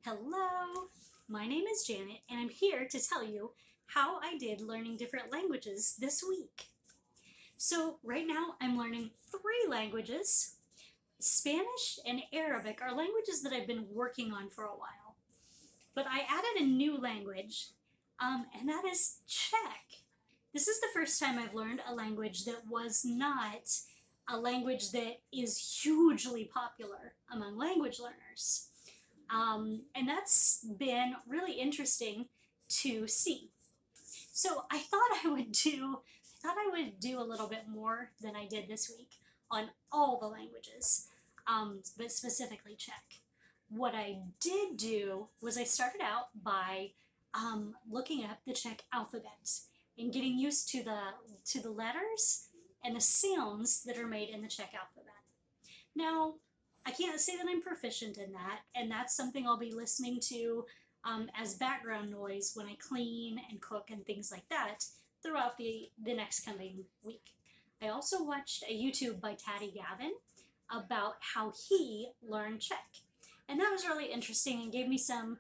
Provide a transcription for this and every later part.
Hello, my name is Janet, and I'm here to tell you how I did learning different languages this week. So, right now I'm learning three languages. Spanish and Arabic are languages that I've been working on for a while, but I added a new language, and that is Czech. This is the first time I've learned a language that was not a language that is hugely popular among language learners. And that's been really interesting to see. So I thought I would do a little bit more than I did this week on all the languages, but specifically Czech. What I did do was I started out by looking up the Czech alphabet and getting used to the letters and the sounds that are made in the Czech alphabet. Now, I can't say that I'm proficient in that, and that's something I'll be listening to as background noise when I clean and cook and things like that throughout the next coming week. I also watched a YouTube by Taddy Gavin about how he learned Czech, and that was really interesting and gave me some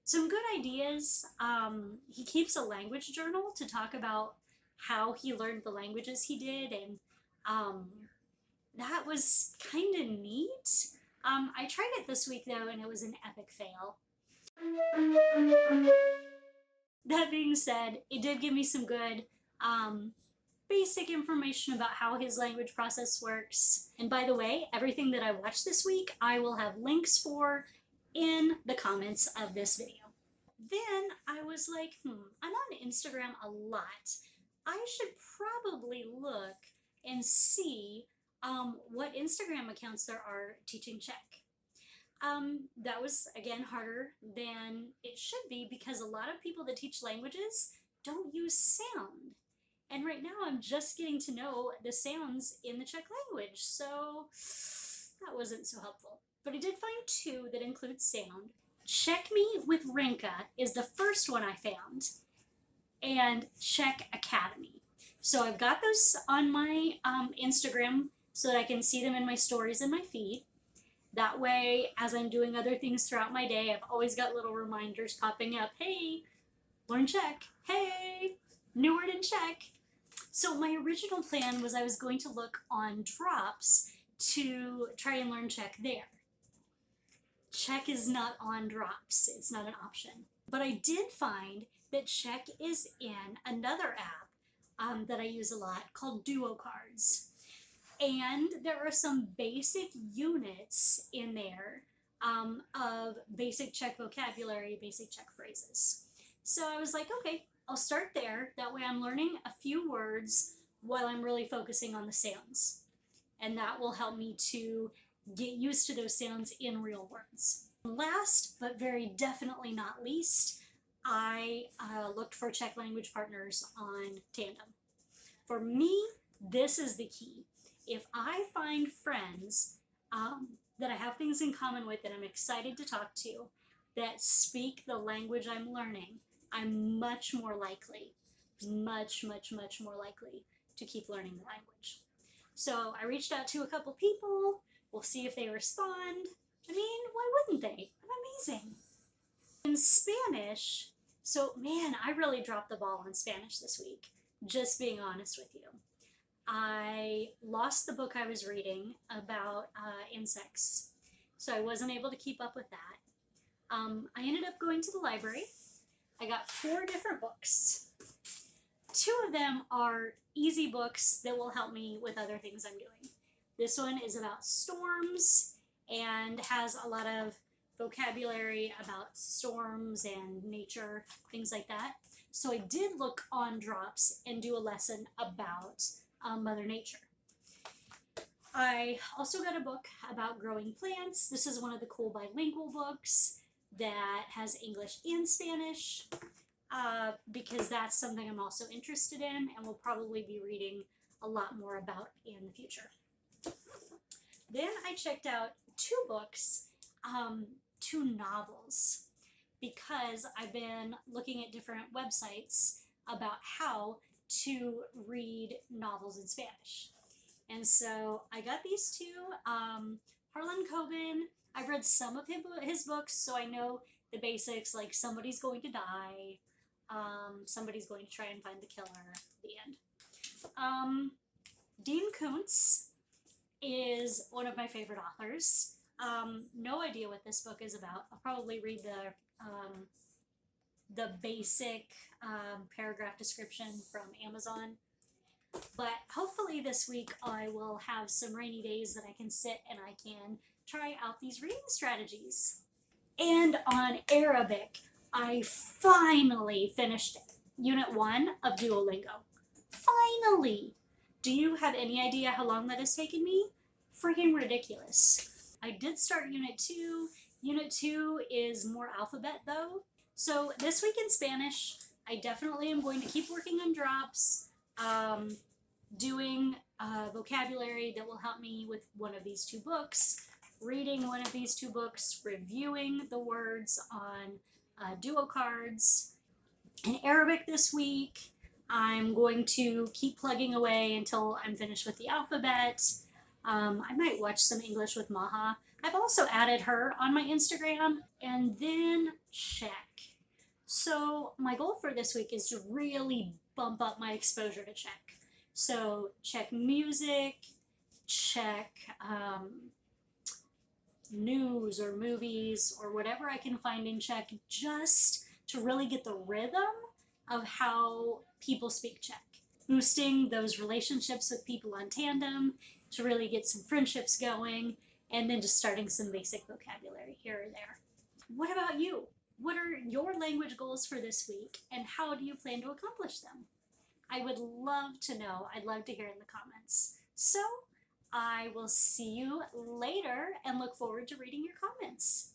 good ideas. He keeps a language journal to talk about how he learned the languages he did, and um, that was kind of neat. I tried it this week though, and it was an epic fail. That being said, it did give me some good um, basic information about how his language process works. And by the way, everything that I watched this week, I will have links for in the comments of this video. Then I was like, I'm on Instagram a lot. I should probably look and see what Instagram accounts there are teaching Czech. That was again harder than it should be because a lot of people that teach languages don't use sound. And right now I'm just getting to know the sounds in the Czech language, so that wasn't so helpful. But I did find two that include sound. Check Me with Rinka is the first one I found, and Czech Academy. So I've got those on my Instagram so that I can see them in my stories and my feed. That way, as I'm doing other things throughout my day, I've always got little reminders popping up. Hey, learn Czech. Hey, new word in Czech. So my original plan was I was going to look on Drops to try and learn Czech there. Czech is not on Drops. It's not an option. But I did find that Czech is in another app that I use a lot called Duo Cards. And there are some basic units in there of basic Czech vocabulary, basic Czech phrases. So I was like, okay, I'll start there. That way I'm learning a few words while I'm really focusing on the sounds. And that will help me to get used to those sounds in real words. Last, but very definitely not least, I looked for Czech language partners on Tandem. For me, this is the key. If I find friends that I have things in common with that I'm excited to talk to that speak the language I'm learning, I'm much more likely to keep learning the language. So I reached out to a couple people. We'll see if they respond. I mean, why wouldn't they? I'm amazing. In Spanish, so man, I really dropped the ball on Spanish this week, just being honest with you. I lost the book I was reading about insects, so I wasn't able to keep up with that. I ended up going to the library. I got 4 different books. 2 of them are easy books that will help me with other things I'm doing. This one is about storms and has a lot of vocabulary about storms and nature, things like that. So I did look on Drops and do a lesson about Mother Nature. I also got a book about growing plants. This is one of the cool bilingual books that has English and Spanish because that's something I'm also interested in and will probably be reading a lot more about in the future. Then I checked out 2 books, 2 novels, because I've been looking at different websites about how to read novels in Spanish. And so I got these 2. Harlan Coben, I've read some of his books, so I know the basics like somebody's going to die, somebody's going to try and find the killer, the end. Dean Koontz is one of my favorite authors. No idea what this book is about. I'll probably read the basic paragraph description from Amazon. But hopefully this week I will have some rainy days that I can sit and I can try out these reading strategies. And on Arabic, I finally finished Unit 1 of Duolingo. Finally! Do you have any idea how long that has taken me? Freaking ridiculous. I did start Unit 2. Unit 2 is more alphabet though. So this week in Spanish, I definitely am going to keep working on drops, doing vocabulary that will help me with one of these two books, reading one of these two books, reviewing the words on duo cards. In Arabic this week, I'm going to keep plugging away until I'm finished with the alphabet. I might watch some English with Maha. I've also added her on my Instagram. And then Czech. So my goal for this week is to really bump up my exposure to Czech. So Czech music, Czech news or movies or whatever I can find in Czech, just to really get the rhythm of how people speak Czech. Boosting those relationships with people on Tandem to really get some friendships going, and then just starting some basic vocabulary here or there. What about you? What are your language goals for this week, and how do you plan to accomplish them? I would love to know. I'd love to hear in the comments. So I will see you later and look forward to reading your comments.